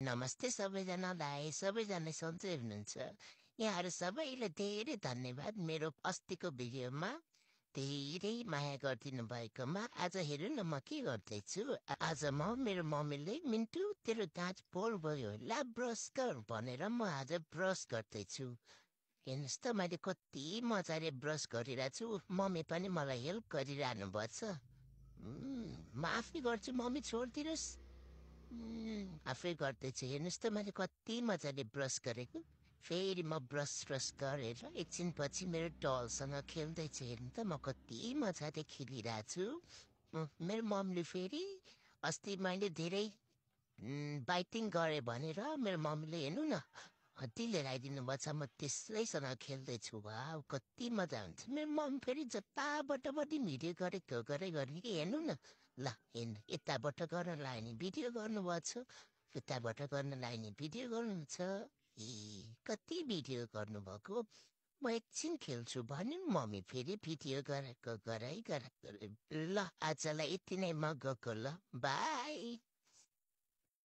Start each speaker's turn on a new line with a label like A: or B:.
A: नमस्ते सबैजनालाई, सबैजना सन्चै हुनुहुन्छ? यहाँहरू सबैले धेरै धन्यवाद मेरो अस्तिको भिडियोमा धेरै माया गरिदिनु भएकोमा। आज हेर्नु न म के गर्दैछु। आज म मेरो मम्मीले मिन्टु तेरो दाँत पोल भयो ला ब्रस गर भनेर म आज ब्रस गर्दैछु। हेर्नुहोस् त मैले कति मजाले ब्रस गरिरहेको छु, मम्मी पनि मलाई हेल्प गरिरहनु भएको छ। म आफै गर्छु, मम्मी छोडिदिनुहोस्। आफै गर्दैछु। हेर्नुहोस् त मैले कति मजाले ब्रस गरेको। फेरि म ब्रस गरेर एकछिनपछि मेरो डलसँग खेल्दैछु। हेर्नु त म कति मजाले खेलिरहेको छु। मेरो मम्मीले फेरि अस्ति मैले धेरै बाइटिङ गरेँ भनेर मेरो मम्मीले हेर्नु न हत्ती लिएर आइदिनु भएको छ। म त्यसैसँग खेल्दैछु। वाउ कति मजा हुन्छ। मेरो मम्मी फेरि जताबाट पनि भिडियो गरेको गर्ने कि हेर्नु न। ल हेर्नु यताबाट गर्न लाग्यो भने भिडियो गर्नुभएको छ, उताबाट गर्न लाग्यो भने भिडियो गर्नुहुन्छ। ए कति भिडियो गर्नुभएको। म एकछिन खेल्छु भन्यो मम्मी फेरि भिडियो गरेको गराइ ल आजलाई यति नै म गएको ल बाई।